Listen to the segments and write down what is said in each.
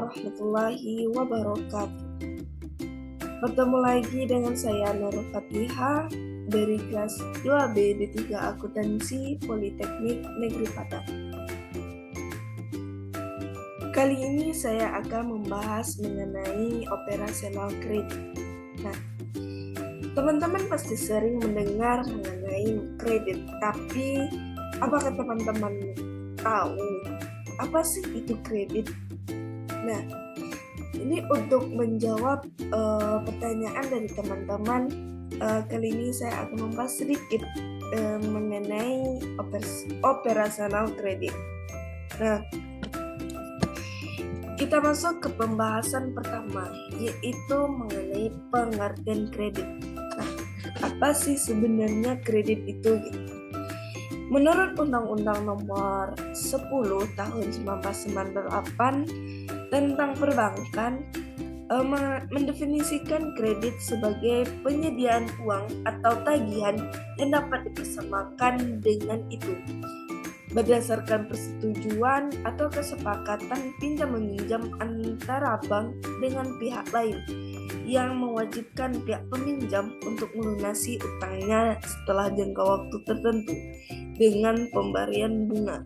warahmatullahi wabarakatuh. Bertemu lagi dengan saya Nurul Fatihah dari kelas 2B D3 Akuntansi Politeknik Negeri Padang. Kali ini saya akan membahas mengenai operasional kredit. Nah, teman-teman pasti sering mendengar mengenai kredit, tapi apakah teman-teman tahu apa sih itu kredit? Nah, ini untuk menjawab pertanyaan dari teman-teman, kali ini saya akan membahas sedikit mengenai operasional kredit. Nah, kita masuk ke pembahasan pertama, yaitu mengenai pengertian kredit. Nah, apa sih sebenarnya kredit itu? Menurut Undang-Undang Nomor 10 Tahun 1998 tentang perbankan, mendefinisikan kredit sebagai penyediaan uang atau tagihan yang dapat dipersamakan dengan itu berdasarkan persetujuan atau kesepakatan pinjam-meminjam antara bank dengan pihak lain yang mewajibkan pihak peminjam untuk melunasi utangnya setelah jangka waktu tertentu dengan pemberian bunga.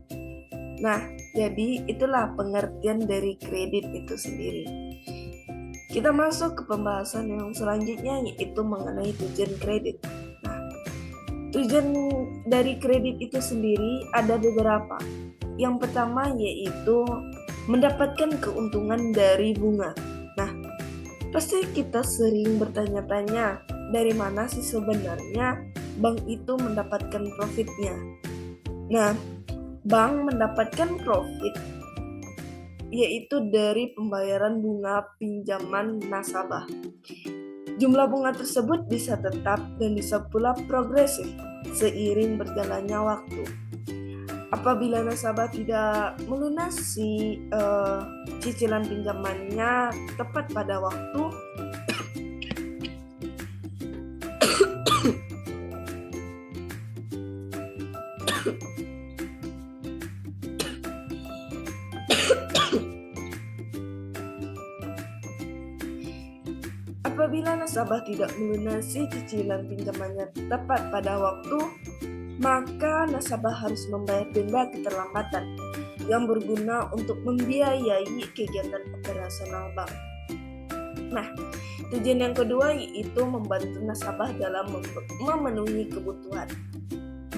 Nah, jadi itulah pengertian dari kredit itu sendiri. Kita masuk ke pembahasan yang selanjutnya, yaitu mengenai tujuan kredit. Nah, tujuan dari kredit itu sendiri ada beberapa. Yang pertama yaitu mendapatkan keuntungan dari bunga. Nah, pasti kita sering bertanya-tanya, dari mana sih sebenarnya bank itu mendapatkan profitnya? Nah, bank mendapatkan profit yaitu dari pembayaran bunga pinjaman nasabah. Jumlah bunga tersebut bisa tetap dan bisa pula progresif seiring berjalannya waktu. Apabila nasabah tidak melunasi cicilan pinjamannya tepat pada waktu, apabila nasabah tidak melunasi cicilan pinjamannya tepat pada waktu, maka nasabah harus membayar denda keterlambatan yang berguna untuk membiayai kegiatan operasional bank. Nah, tujuan yang kedua yaitu membantu nasabah dalam memenuhi kebutuhan.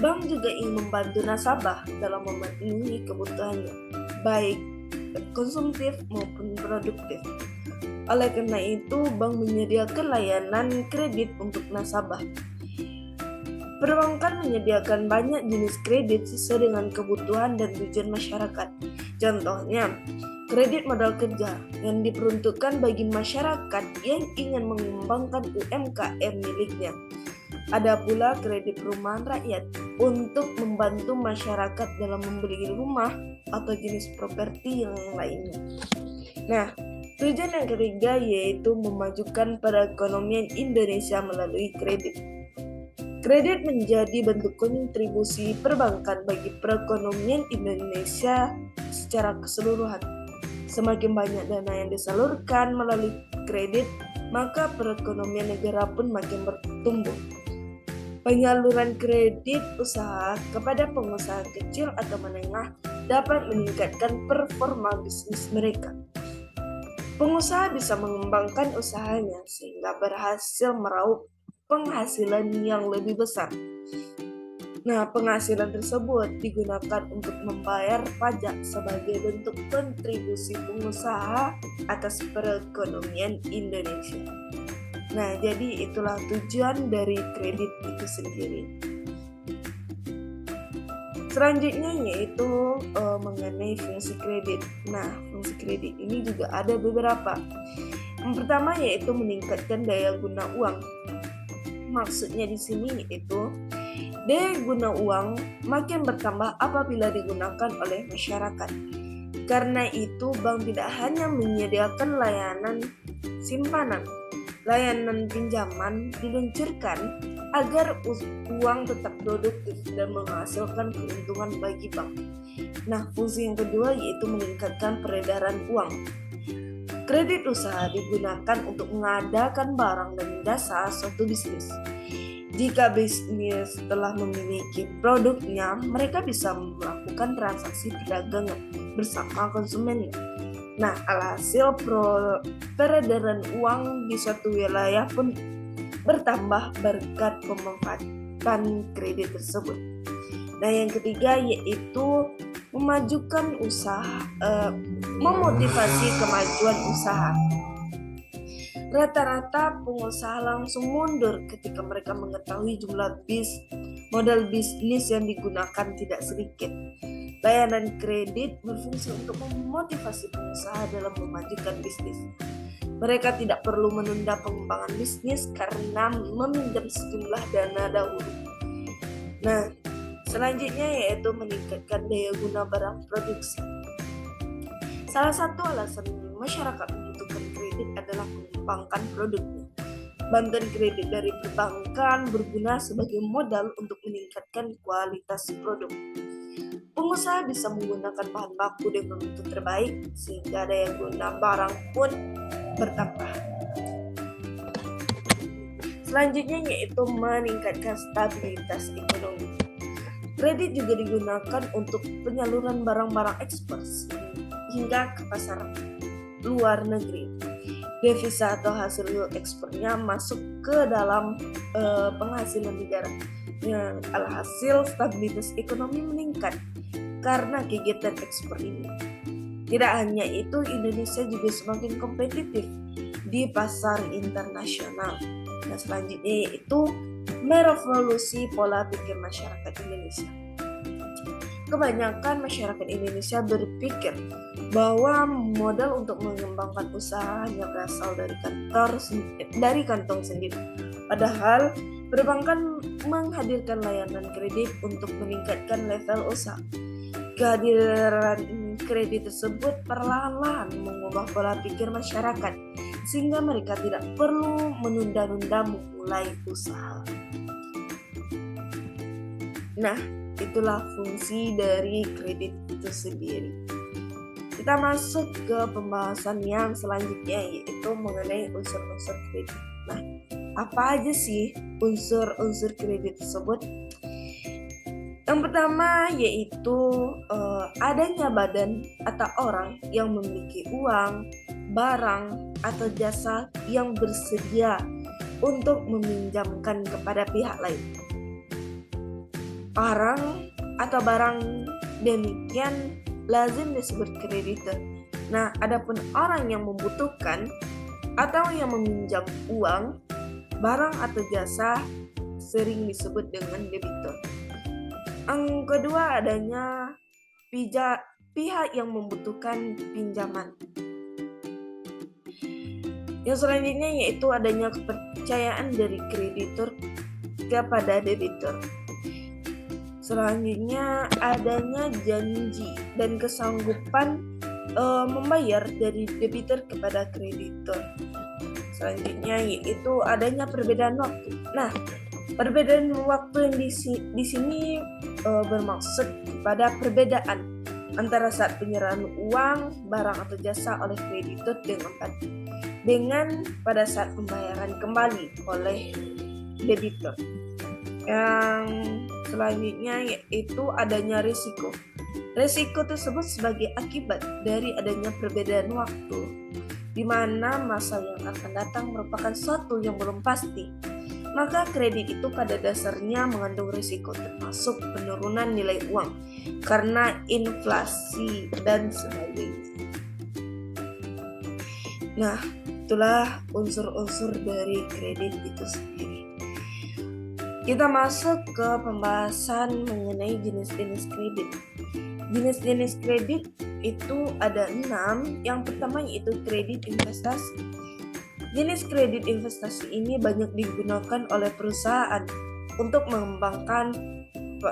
Bank juga ingin membantu nasabah dalam memenuhi kebutuhannya, baik konsumtif maupun produktif. Oleh karena itu, bank menyediakan layanan kredit untuk nasabah. Perbankan menyediakan banyak jenis kredit sesuai dengan kebutuhan dan tujuan masyarakat. Contohnya, kredit modal kerja yang diperuntukkan bagi masyarakat yang ingin mengembangkan UMKM miliknya. Ada pula kredit perumahan rakyat untuk membantu masyarakat dalam membeli rumah atau jenis properti yang lainnya. Nah, tujuan yang ketiga yaitu memajukan perekonomian Indonesia melalui kredit. Kredit menjadi bentuk kontribusi perbankan bagi perekonomian Indonesia secara keseluruhan. Semakin banyak dana yang disalurkan melalui kredit, maka perekonomian negara pun makin bertumbuh. Penyaluran kredit usaha kepada pengusaha kecil atau menengah dapat meningkatkan performa bisnis mereka. Pengusaha bisa mengembangkan usahanya sehingga berhasil meraup penghasilan yang lebih besar. Nah, penghasilan tersebut digunakan untuk membayar pajak sebagai bentuk kontribusi pengusaha atas perekonomian Indonesia. Nah, jadi itulah tujuan dari kredit itu sendiri. Selanjutnya yaitu mengenai fungsi kredit. Nah, fungsi kredit ini juga ada beberapa. Yang pertama yaitu meningkatkan daya guna uang. Maksudnya di sini yaitu daya guna uang makin bertambah apabila digunakan oleh masyarakat. Karena itu, bank tidak hanya menyediakan layanan simpanan, layanan pinjaman diluncurkan agar uang tetap produktif dan menghasilkan keuntungan bagi bank. Nah, fungsi yang kedua yaitu meningkatkan peredaran uang. Kredit usaha digunakan untuk mengadakan barang dan jasa suatu bisnis. Jika bisnis telah memiliki produknya, mereka bisa melakukan transaksi perdagangan bersama konsumennya. Nah, alhasil peredaran uang di suatu wilayah pun bertambah berkat pemanfaatan kredit tersebut. Nah, yang ketiga yaitu memajukan usaha, memotivasi kemajuan usaha. Rata-rata pengusaha langsung mundur ketika mereka mengetahui jumlah modal bisnis yang digunakan tidak sedikit. Layanan kredit berfungsi untuk memotivasi pengusaha dalam memajukan bisnis. Mereka tidak perlu menunda pengembangan bisnis karena meminjam sejumlah dana dahulu. Nah, selanjutnya yaitu meningkatkan daya guna barang produksi. Salah satu alasan masyarakat membutuhkan kredit adalah mengembangkan produknya. Bantuan kredit dari perbankan berguna sebagai modal untuk meningkatkan kualitas produk. Pengusaha bisa menggunakan bahan baku dengan mutu terbaik sehingga daya guna barang pun bertambah. Selanjutnya yaitu meningkatkan stabilitas ekonomi. Kredit juga digunakan untuk penyaluran barang-barang ekspor hingga ke pasar luar negeri. Devisa atau hasil ekspornya masuk ke dalam penghasilan negara. Yang alhasil stabilitas ekonomi meningkat karena kegiatan ekspor ini. Tidak hanya itu, Indonesia juga semakin kompetitif di pasar internasional. Nah, selanjutnya yaitu merevolusi pola pikir masyarakat Indonesia. Kebanyakan masyarakat Indonesia berpikir bahwa modal untuk mengembangkan usaha hanya berasal dari kantong sendiri. Padahal perbankan menghadirkan layanan kredit untuk meningkatkan level usaha. Kehadiran kredit tersebut perlahan-lahan mengubah pola pikir masyarakat sehingga mereka tidak perlu menunda-nunda memulai usaha. Nah, itulah fungsi dari kredit itu sendiri. Kita masuk ke pembahasan yang selanjutnya yaitu mengenai unsur-unsur kredit. Nah, apa aja sih unsur-unsur kredit tersebut? Yang pertama yaitu adanya badan atau orang yang memiliki uang, barang, atau jasa yang bersedia untuk meminjamkan kepada pihak lain. Orang atau barang demikian lazim disebut kreditor. Nah, adapun orang yang membutuhkan atau yang meminjam uang, barang atau jasa sering disebut dengan debitur. Yang kedua adanya pihak yang membutuhkan pinjaman. Yang selanjutnya yaitu adanya kepercayaan dari kreditur kepada debitur. Selanjutnya adanya janji dan kesanggupan membayar dari debitur kepada kreditur. Selanjutnya yaitu adanya perbedaan waktu. Nah, perbedaan waktu yang di sini bermaksud kepada perbedaan antara saat penyerahan uang, barang atau jasa oleh kreditur dengan pada saat pembayaran kembali oleh debitur. Yang selanjutnya yaitu adanya risiko. Risiko tersebut sebagai akibat dari adanya perbedaan waktu, di mana masa yang akan datang merupakan suatu yang belum pasti. Maka kredit itu pada dasarnya mengandung risiko termasuk penurunan nilai uang karena inflasi dan sebagainya. Nah, itulah unsur-unsur dari kredit itu sendiri. Kita masuk ke pembahasan mengenai jenis-jenis kredit. Jenis-jenis kredit itu ada 6. Yang pertama yaitu kredit investasi. Jenis kredit investasi ini banyak digunakan oleh perusahaan untuk mengembangkan,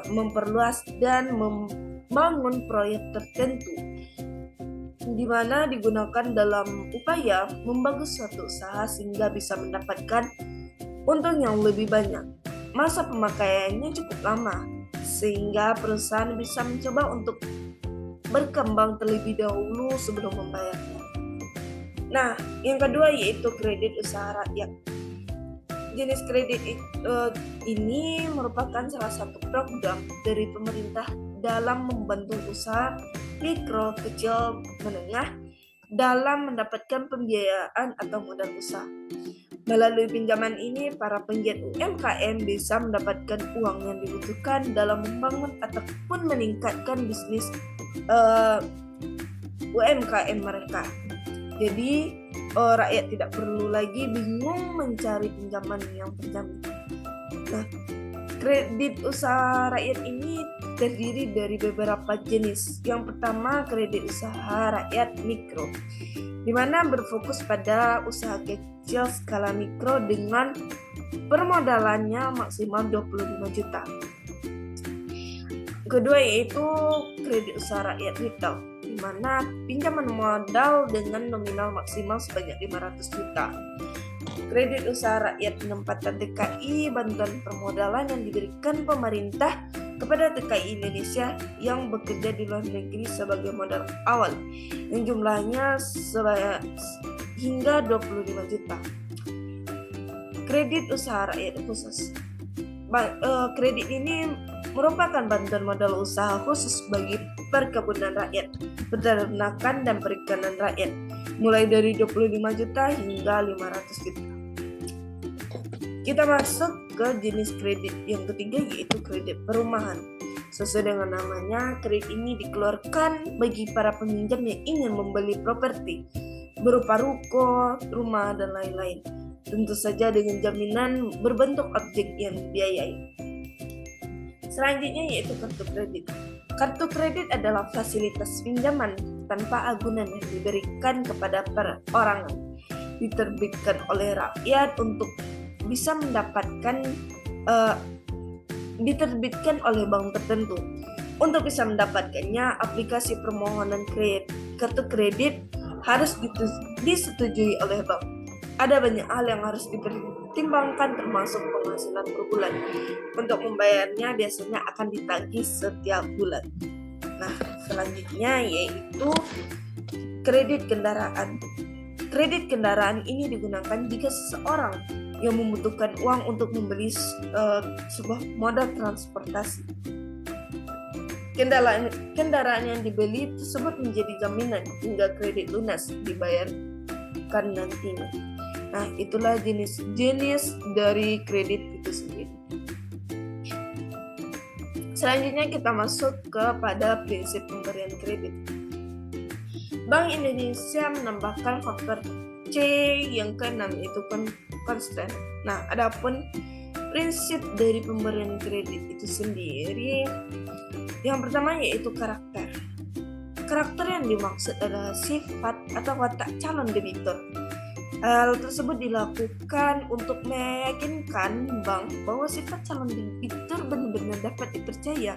memperluas, dan membangun proyek tertentu, di mana digunakan dalam upaya membangun suatu usaha sehingga bisa mendapatkan untung yang lebih banyak. Masa pemakaiannya cukup lama, sehingga perusahaan bisa mencoba untuk berkembang terlebih dahulu sebelum membayarnya. Nah, yang kedua yaitu kredit usaha rakyat. Jenis kredit ini merupakan salah satu program dari pemerintah dalam membantu usaha mikro, kecil, menengah dalam mendapatkan pembiayaan atau modal usaha. Melalui pinjaman ini, para penggiat UMKM bisa mendapatkan uang yang dibutuhkan dalam membangun ataupun meningkatkan bisnis UMKM mereka. Jadi, rakyat tidak perlu lagi bingung mencari pinjaman yang terjamin. Nah, kredit usaha rakyat ini terdiri dari beberapa jenis. Yang pertama, kredit usaha rakyat mikro, di mana berfokus pada usaha kecil skala mikro dengan permodalannya maksimal 25 juta. Kedua yaitu kredit usaha rakyat retail, di mana pinjaman modal dengan nominal maksimal sebanyak 500 juta. Kredit usaha rakyat penempatan TKI, bantuan permodalan yang diberikan pemerintah kepada TKI Indonesia yang bekerja di luar negeri sebagai modal awal, yang jumlahnya hingga 25 juta. Kredit usaha rakyat khusus. Kredit ini merupakan bantuan modal usaha khusus bagi perkebunan rakyat, peternakan dan perikanan rakyat, mulai dari 25 juta hingga 500 juta. Kita masuk ke jenis kredit yang ketiga yaitu kredit perumahan. Sesuai dengan namanya, kredit ini dikeluarkan bagi para peminjam yang ingin membeli properti berupa ruko, rumah, dan lain-lain. Tentu saja dengan jaminan berbentuk objek yang dibiayai. Selanjutnya yaitu kartu kredit. Kartu kredit adalah fasilitas pinjaman tanpa agunan yang diberikan kepada perorangan, diterbitkan oleh rakyat untuk bisa mendapatkan diterbitkan oleh bank tertentu. Untuk bisa mendapatkannya, aplikasi permohonan kartu kredit harus disetujui oleh bank. Ada banyak hal yang harus dipertimbangkan termasuk penghasilan per bulan. Untuk membayarnya biasanya akan ditagih setiap bulan. Nah, selanjutnya yaitu kredit kendaraan. Kredit kendaraan ini digunakan jika seseorang yang membutuhkan uang untuk membeli sebuah moda transportasi. Kendaraan yang dibeli tersebut menjadi jaminan hingga kredit lunas dibayarkan nantinya. Nah, itulah jenis-jenis dari kredit itu sendiri. Selanjutnya kita masuk kepada prinsip pemberian kredit. Bank Indonesia menambahkan faktor C yang keenam yaitu konstan. Nah, adapun prinsip dari pemberian kredit itu sendiri, yang pertama yaitu karakter. Karakter yang dimaksud adalah sifat atau watak calon debitur. Hal tersebut dilakukan untuk meyakinkan bank bahwa sifat calon debitur benar-benar dapat dipercaya.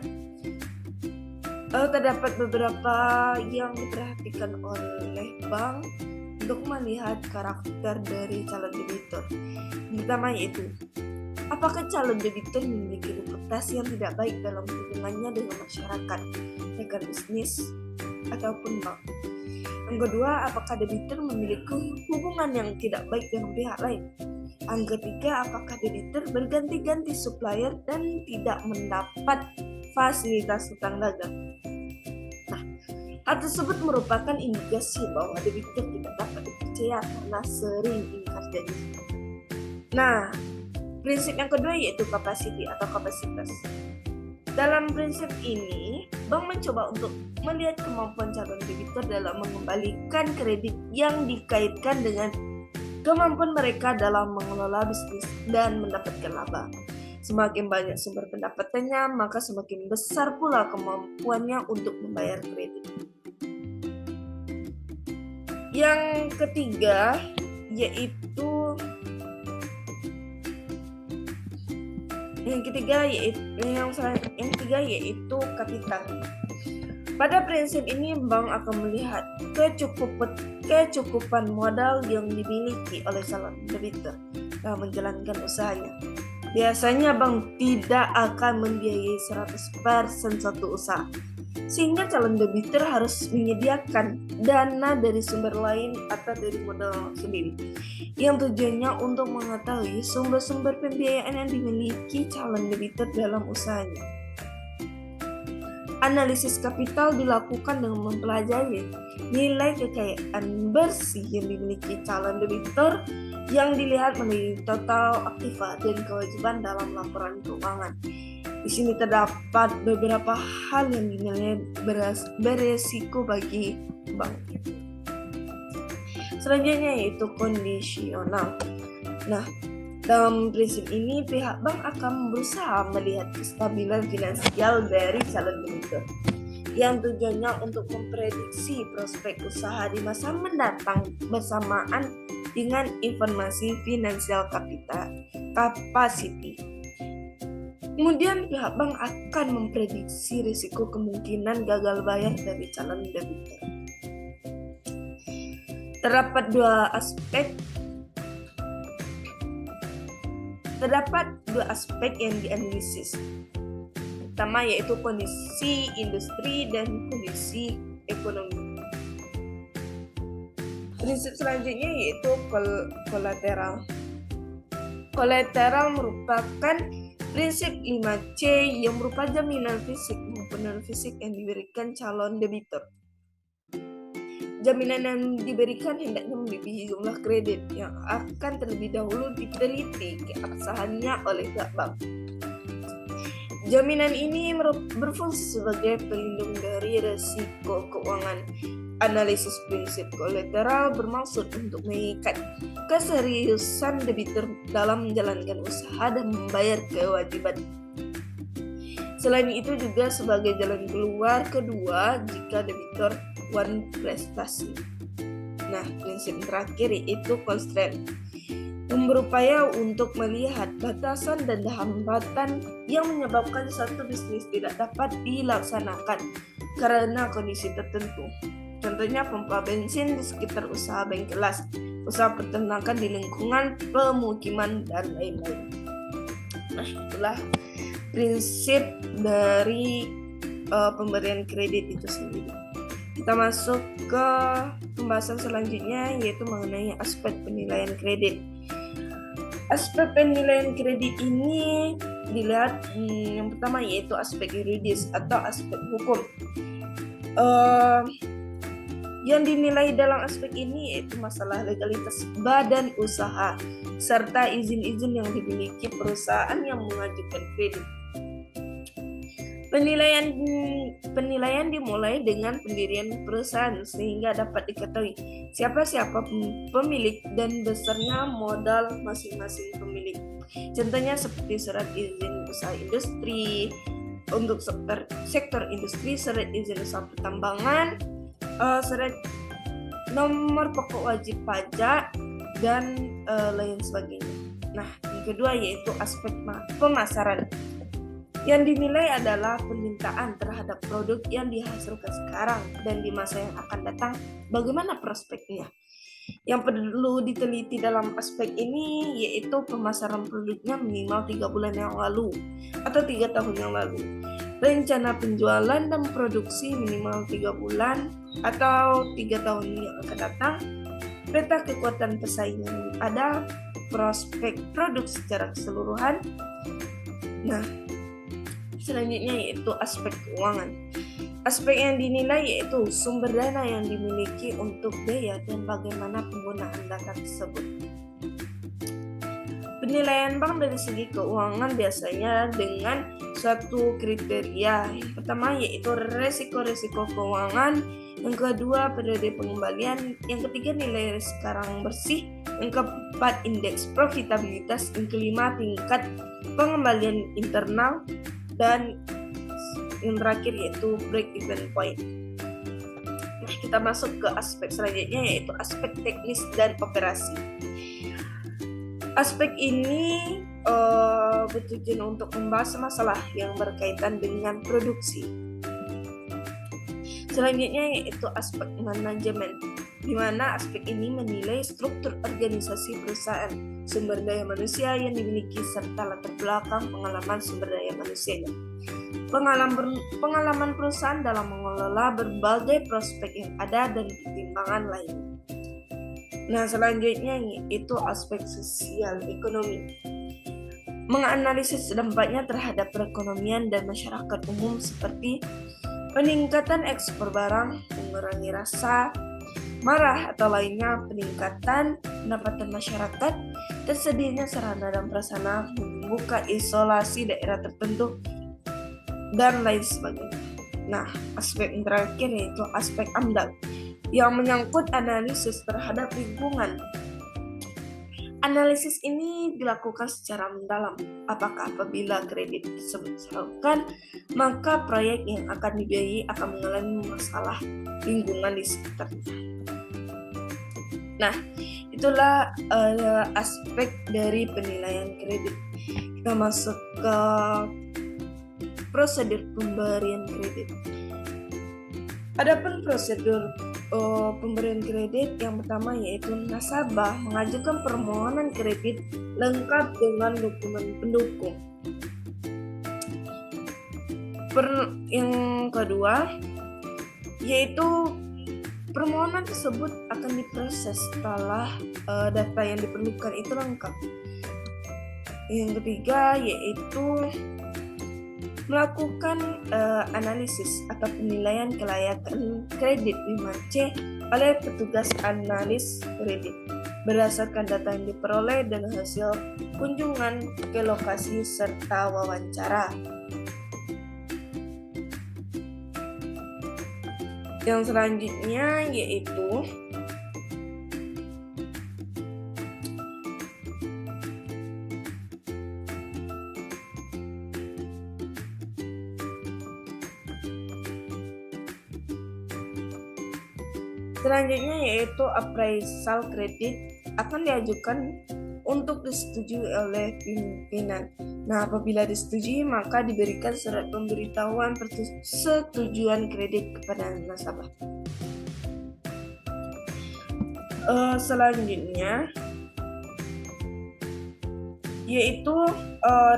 Terdapat beberapa yang diperhatikan oleh bank untuk melihat karakter dari calon debitur. Pertama yaitu, apakah calon debitur memiliki reputasi yang tidak baik dalam hubungannya dengan masyarakat, rekan bisnis, ataupun bank. Yang kedua, apakah debitur memiliki hubungan yang tidak baik dengan pihak lain. Yang ketiga, apakah debitur berganti-ganti supplier dan tidak mendapat fasilitas hutang dagang. Nah, hal tersebut merupakan indikasi bahwa debitur tidak dapat dipercaya karena sering ingkar janji. Nah, prinsip yang kedua yaitu capacity atau kapasitas. Dalam prinsip ini, bank mencoba untuk melihat kemampuan calon debitur dalam mengembalikan kredit yang dikaitkan dengan kemampuan mereka dalam mengelola bisnis dan mendapatkan laba. Semakin banyak sumber pendapatannya, maka semakin besar pula kemampuannya untuk membayar kredit. Yang ketiga yaitu kapital. Pada prinsip ini, bank akan melihat kecukupan modal yang dimiliki oleh calon debitur dalam menjalankan usahanya. Biasanya bank tidak akan membiayai 100% satu usaha. sehingga calon debitur harus menyediakan dana dari sumber lain atau dari modal sendiri, yang tujuannya untuk mengetahui sumber-sumber pembiayaan yang dimiliki calon debitur dalam usahanya. Analisis kapital dilakukan dengan mempelajari nilai kekayaan bersih yang dimiliki calon debitur yang dilihat melalui total aktiva dan kewajiban dalam laporan keuangan. Di sini terdapat beberapa hal yang dinilai beresiko bagi bank. Selanjutnya yaitu kondisional. Nah, dalam prinsip ini, pihak bank akan berusaha melihat kestabilan finansial dari calon debitur, yang tujuannya untuk memprediksi prospek usaha di masa mendatang bersamaan dengan informasi finansial capacity. Kemudian pihak bank akan memprediksi risiko kemungkinan gagal bayar dari calon debitur. Terdapat dua aspek yang dianalisis. Pertama yaitu kondisi industri dan kondisi ekonomi. Prinsip selanjutnya yaitu kolateral. Kolateral merupakan prinsip 5C yang berupa jaminan fisik maupun non-fisik yang diberikan calon debitur. Jaminan yang diberikan hendaknya melebihi jumlah kredit yang akan terlebih dahulu diteliti keabsahannya oleh pihak bank. Jaminan ini berfungsi sebagai pelindung dari risiko keuangan. Analisis prinsip kolateral bermaksud untuk mengikat keseriusan debitur dalam menjalankan usaha dan membayar kewajiban. Selain itu juga sebagai jalan keluar kedua jika debitur prestasi. Nah, prinsip terakhir yaitu constraint, yang berupaya untuk melihat batasan dan hambatan yang menyebabkan satu bisnis tidak dapat dilaksanakan karena kondisi tertentu. Contohnya pompa bensin di sekitar usaha bengkelas, usaha peternakan di lingkungan pemukiman, dan lain-lain. Nah, itulah prinsip dari pemberian kredit itu sendiri. Kita masuk ke pembahasan selanjutnya yaitu mengenai aspek penilaian kredit. Aspek penilaian kredit ini dilihat yang pertama yaitu aspek yuridis atau aspek hukum. Yang dinilai dalam aspek ini yaitu masalah legalitas badan usaha serta izin-izin yang dimiliki perusahaan yang mengajukan kredit. Penilaian dimulai dengan pendirian perusahaan sehingga dapat diketahui siapa pemilik dan besarnya modal masing-masing pemilik. Contohnya seperti surat izin usaha industri untuk sektor industri, surat izin usaha pertambangan, surat nomor pokok wajib pajak, dan lain sebagainya. Nah, yang kedua yaitu aspek pemasaran. Yang dinilai adalah permintaan terhadap produk yang dihasilkan sekarang dan di masa yang akan datang, bagaimana prospeknya. Yang perlu diteliti dalam aspek ini yaitu pemasaran produknya minimal 3 bulan yang lalu atau 3 tahun yang lalu. Rencana penjualan dan produksi minimal 3 bulan atau 3 tahun yang akan datang. Peta kekuatan persaingan ada, prospek produk secara keseluruhan. Nah, selanjutnya yaitu aspek keuangan. Aspek yang dinilai yaitu sumber dana yang dimiliki untuk biaya dan bagaimana penggunaan dana tersebut. Penilaian bank dari segi keuangan biasanya dengan suatu kriteria. Yang pertama yaitu resiko-resiko keuangan, yang kedua periode pengembalian, yang ketiga nilai sekarang bersih, yang keempat indeks profitabilitas, yang kelima tingkat pengembalian internal, dan yang terakhir yaitu break even point. Nah, kita masuk ke aspek selanjutnya yaitu aspek teknis dan operasi. Aspek ini bertujuan untuk membahas masalah yang berkaitan dengan produksi. Selanjutnya yaitu aspek manajemen. di mana aspek ini menilai struktur organisasi perusahaan, sumber daya manusia yang dimiliki, serta latar belakang pengalaman sumber daya manusianya. Pengalaman perusahaan dalam mengelola berbagai prospek yang ada dan pertimbangan lain. Nah, selanjutnya yaitu aspek sosial ekonomi. Menganalisis dampaknya terhadap perekonomian dan masyarakat umum seperti peningkatan ekspor barang, mengurangi rasa marah atau lainnya, peningkatan pendapatan masyarakat, tersedianya sarana dan prasarana, membuka isolasi daerah tertentu, dan lain sebagainya. Nah, aspek yang terakhir yaitu aspek AMDAL yang menyangkut analisis terhadap lingkungan. Analisis ini dilakukan secara mendalam. Apakah apabila kredit tersebut disalurkan, maka proyek yang akan dibiayai akan mengalami masalah lingkungan di sekitarnya. Nah, itulah aspek dari penilaian kredit. Kita masuk ke prosedur pemberian kredit. Adapun prosedur pemberian kredit yang pertama yaitu nasabah mengajukan permohonan kredit lengkap dengan dokumen pendukung. Yang kedua yaitu permohonan tersebut akan diproses setelah data yang diperlukan itu lengkap. Yang ketiga yaitu melakukan analisis atau penilaian kelayakan kredit 5C oleh petugas analis kredit berdasarkan data yang diperoleh dan hasil kunjungan ke lokasi serta wawancara. Yang selanjutnya yaitu appraisal kredit akan diajukan untuk disetujui oleh pimpinan. Nah, apabila disetujui maka diberikan surat pemberitahuan persetujuan kredit kepada nasabah. Selanjutnya yaitu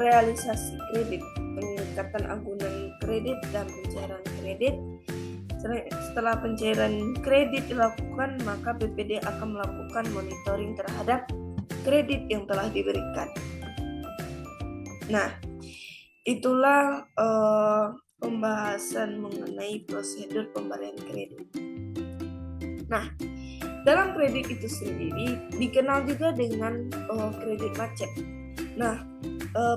realisasi kredit, peningkatan agunan kredit dan pencairan kredit. Setelah pencairan kredit dilakukan, maka BPD akan melakukan monitoring terhadap kredit yang telah diberikan. Nah, itulah pembahasan mengenai prosedur pemberian kredit. Nah, dalam kredit itu sendiri dikenal juga dengan kredit macet. Nah,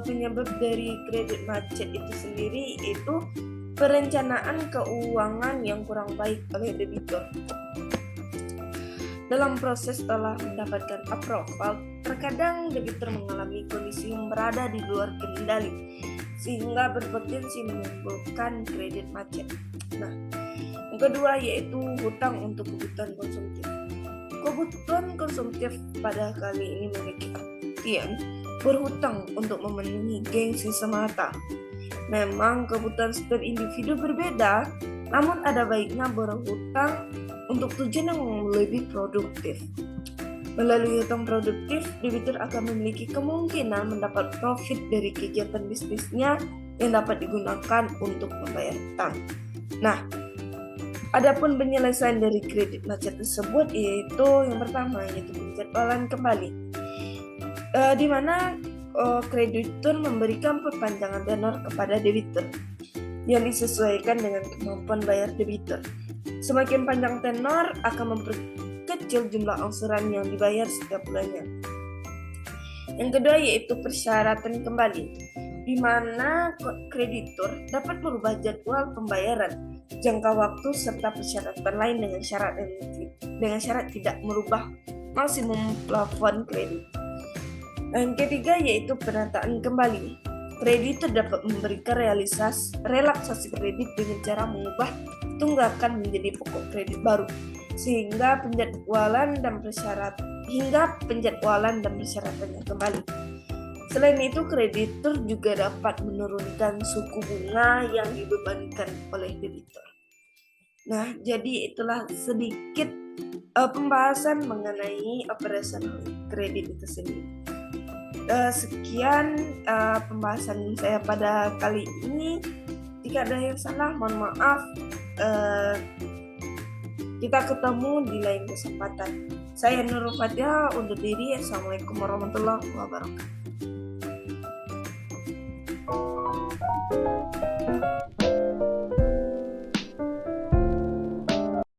penyebab dari kredit macet itu sendiri itu perencanaan keuangan yang kurang baik oleh debitur. Dalam proses setelah mendapatkan approval, terkadang debitur mengalami kondisi yang berada di luar kendali, sehingga berpotensi menimbulkan kredit macet. Nah, yang kedua yaitu hutang untuk kebutuhan konsumtif. Kebutuhan konsumtif pada kali ini memiliki artian berhutang untuk memenuhi gengsi semata. Memang kebutuhan setiap individu berbeda, namun ada baiknya berhutang untuk tujuan yang lebih produktif. Melalui hutang produktif, debitur akan memiliki kemungkinan mendapat profit dari kegiatan bisnisnya yang dapat digunakan untuk membayar hutang. Nah, adapun penyelesaian dari kredit macet tersebut yaitu yang pertama yaitu penjadwalan kembali, di mana kreditur memberikan perpanjangan tenor kepada debitur yang disesuaikan dengan kemampuan bayar debitur. Semakin panjang tenor akan memperkecil jumlah angsuran yang dibayar setiap bulannya. Yang kedua yaitu persyaratan kembali, di mana kreditur dapat merubah jadwal pembayaran, jangka waktu serta persyaratan lain dengan syarat tidak merubah maksimum plafon kredit. Yang ketiga yaitu penataan kembali. Kreditur dapat memberikan relaksasi kredit dengan cara mengubah tunggakan menjadi pokok kredit baru, sehingga penjadwalan dan persyaratannya kembali. Selain itu, kreditur juga dapat menurunkan suku bunga yang dibebankan oleh debitur. Nah, jadi itulah sedikit pembahasan mengenai operasional kredit itu sendiri. Sekian pembahasan saya pada kali ini. Jika ada yang salah, mohon maaf. Kita ketemu di lain kesempatan. Saya Nurul Fatihah undur diri. Assalamualaikum warahmatullahi wabarakatuh.